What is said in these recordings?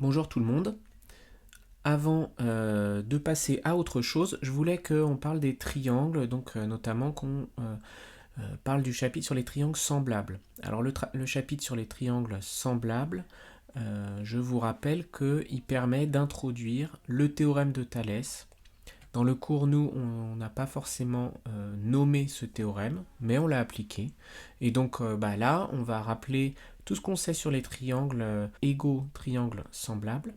Bonjour tout le monde. Avant de passer à autre chose, je voulais qu'on parle des triangles, donc notamment qu'on parle du chapitre sur les triangles semblables. Alors le chapitre sur les triangles semblables, je vous rappelle qu'il permet d'introduire le théorème de Thalès. Dans le cours, nous, on n'a pas forcément nommé ce théorème, mais on l'a appliqué. Et donc là, on va rappeler tout ce qu'on sait sur les triangles égaux, triangles semblables.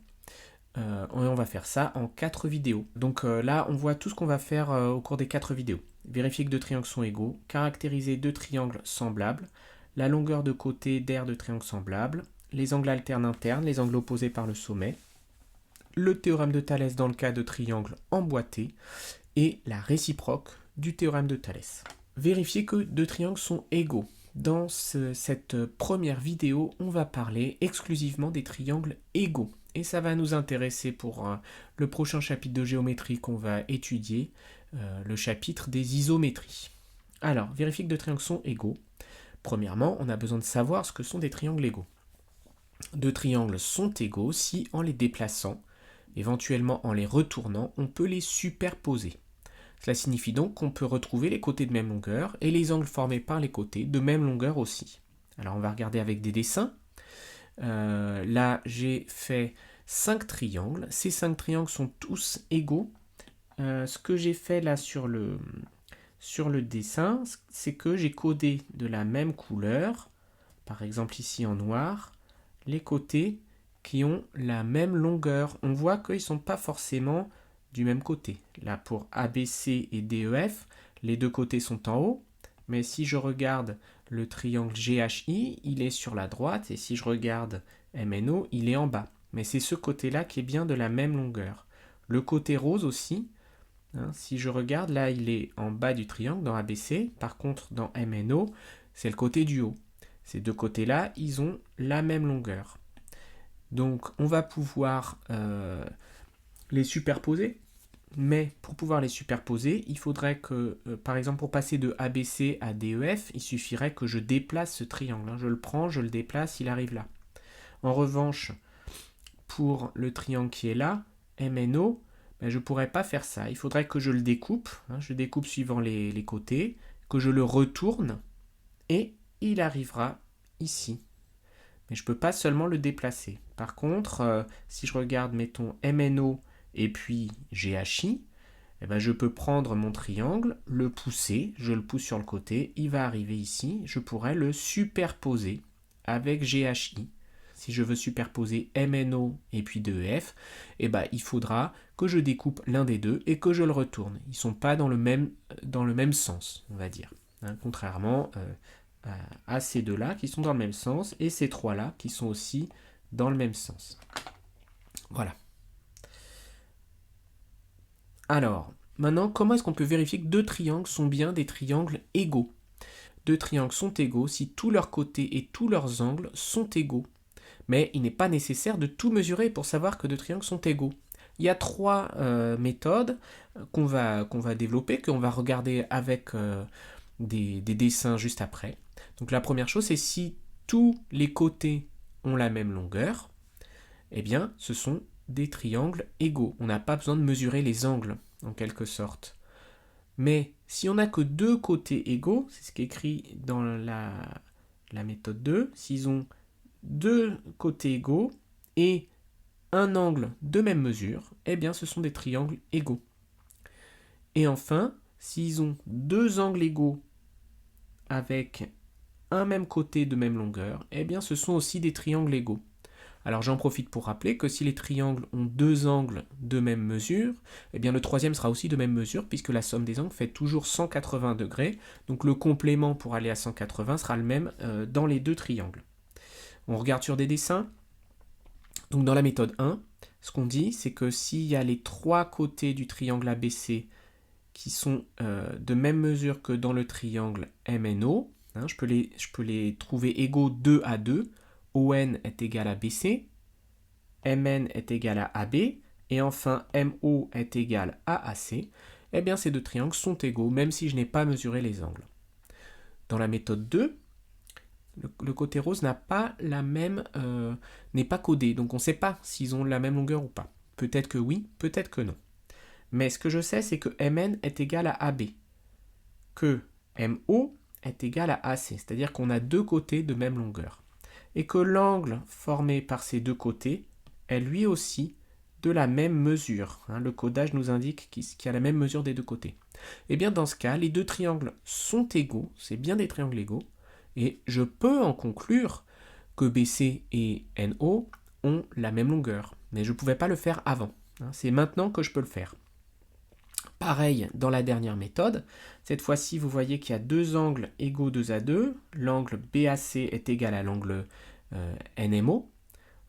Et on va faire ça en 4 vidéos. Donc là, on voit tout ce qu'on va faire au cours des 4 vidéos. Vérifier que deux triangles sont égaux, caractériser deux triangles semblables, la longueur de côté d'aire de triangles semblables, les angles alternes internes, les angles opposés par le sommet, le théorème de Thalès dans le cas de triangles emboîtés, et la réciproque du théorème de Thalès. Vérifier que deux triangles sont égaux. Dans cette première vidéo, on va parler exclusivement des triangles égaux. Et ça va nous intéresser pour le prochain chapitre de géométrie qu'on va étudier, le chapitre des isométries. Alors, vérifier que deux triangles sont égaux. Premièrement, on a besoin de savoir ce que sont des triangles égaux. Deux triangles sont égaux si, en les déplaçant, éventuellement en les retournant, on peut les superposer. Cela signifie donc qu'on peut retrouver les côtés de même longueur et les angles formés par les côtés de même longueur aussi. Alors on va regarder avec des dessins. Là j'ai fait 5 triangles. Ces 5 triangles sont tous égaux. Ce que j'ai fait là sur le dessin, c'est que j'ai codé de la même couleur, par exemple ici en noir, les côtés qui ont la même longueur. On voit qu'ils ne sont pas forcément du même côté. Là, pour ABC et DEF, les deux côtés sont en haut, mais si je regarde le triangle GHI, il est sur la droite, et si je regarde MNO, il est en bas. Mais c'est ce côté-là qui est bien de la même longueur. Le côté rose aussi, si je regarde, là, il est en bas du triangle dans ABC, par contre, dans MNO, c'est le côté du haut. Ces deux côtés-là, ils ont la même longueur. Donc, on va pouvoir les superposer. Mais pour pouvoir les superposer, il faudrait que, par exemple, pour passer de ABC à DEF, il suffirait que je déplace ce triangle. Je le prends, je le déplace, il arrive là. En revanche, pour le triangle qui est là, MNO, je ne pourrais pas faire ça. Il faudrait que je le découpe, je découpe suivant les côtés, que je le retourne, et il arrivera ici. Mais je ne peux pas seulement le déplacer. Par contre, si je regarde, mettons, MNO et puis GHI, je peux prendre mon triangle, le pousser, je le pousse sur le côté, il va arriver ici, je pourrais le superposer avec GHI. Si je veux superposer MNO et puis DEF, il faudra que je découpe l'un des deux et que je le retourne. Ils ne sont pas dans le même sens, on va dire. Contrairement à ces deux-là qui sont dans le même sens et ces trois-là qui sont aussi dans le même sens. Voilà. Alors, maintenant, comment est-ce qu'on peut vérifier que deux triangles sont bien des triangles égaux? Deux triangles sont égaux si tous leurs côtés et tous leurs angles sont égaux. Mais il n'est pas nécessaire de tout mesurer pour savoir que deux triangles sont égaux. Il y a trois méthodes qu'on va développer, qu'on va regarder avec des dessins juste après. Donc la première chose, c'est si tous les côtés ont la même longueur, eh bien, ce sont des triangles égaux. On n'a pas besoin de mesurer les angles, en quelque sorte. Mais si on n'a que deux côtés égaux, c'est ce qui est écrit dans la méthode 2, s'ils ont deux côtés égaux et un angle de même mesure, eh bien, ce sont des triangles égaux. Et enfin, s'ils ont deux angles égaux avec un même côté de même longueur, eh bien, ce sont aussi des triangles égaux. Alors j'en profite pour rappeler que si les triangles ont deux angles de même mesure, eh bien le troisième sera aussi de même mesure puisque la somme des angles fait toujours 180 degrés. Donc le complément pour aller à 180 sera le même dans les deux triangles. On regarde sur des dessins. Donc dans la méthode 1, ce qu'on dit, c'est que s'il y a les trois côtés du triangle ABC qui sont de même mesure que dans le triangle MNO, je peux les trouver égaux 2 à 2, ON est égal à BC, MN est égal à AB, et enfin MO est égal à AC, eh bien ces deux triangles sont égaux, même si je n'ai pas mesuré les angles. Dans la méthode 2, Le côté rose n'a pas la même, n'est pas codé, donc on ne sait pas s'ils ont la même longueur ou pas. Peut-être que oui, peut-être que non. Mais ce que je sais, c'est que MN est égal à AB, que MO est égal à AC, c'est-à-dire qu'on a deux côtés de même longueur. Et que l'angle formé par ces deux côtés est lui aussi de la même mesure. Le codage nous indique qu'il y a la même mesure des deux côtés. Et bien dans ce cas, les deux triangles sont égaux, c'est bien des triangles égaux, et je peux en conclure que BC et NO ont la même longueur. Mais je ne pouvais pas le faire avant. C'est maintenant que je peux le faire. Pareil dans la dernière méthode. Cette fois-ci, vous voyez qu'il y a deux angles égaux 2 à 2. L'angle BAC est égal à l'angle NMO.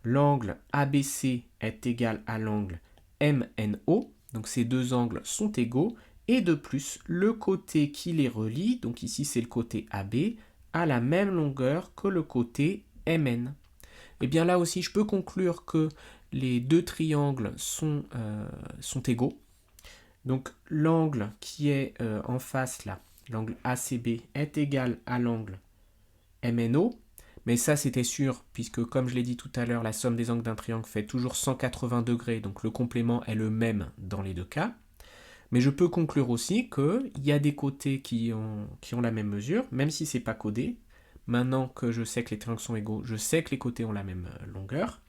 L'angle ABC est égal à l'angle MNO. Donc ces deux angles sont égaux. Et de plus, le côté qui les relie, donc ici c'est le côté AB, a la même longueur que le côté MN. Et bien là aussi, je peux conclure que les deux triangles sont égaux. Donc l'angle qui est en face là, l'angle ACB, est égal à l'angle MNO. Mais ça c'était sûr, puisque comme je l'ai dit tout à l'heure, la somme des angles d'un triangle fait toujours 180 degrés, donc le complément est le même dans les deux cas. Mais je peux conclure aussi qu'il y a des côtés qui ont la même mesure, même si ce n'est pas codé. Maintenant que je sais que les triangles sont égaux, je sais que les côtés ont la même longueur.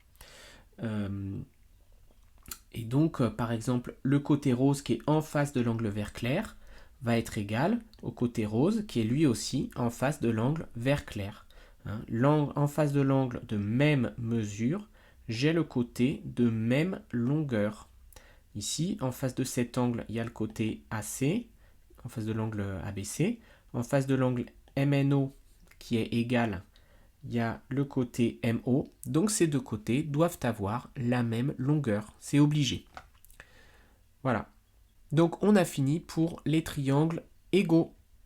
Et donc, par exemple, le côté rose qui est en face de l'angle vert clair va être égal au côté rose qui est lui aussi en face de l'angle vert clair. En face de l'angle de même mesure, j'ai le côté de même longueur. Ici, en face de cet angle, il y a le côté AC, en face de l'angle ABC. En face de l'angle MNO qui est égal, il y a le côté MO. Donc ces deux côtés doivent avoir la même longueur. C'est obligé. Voilà. Donc on a fini pour les triangles égaux.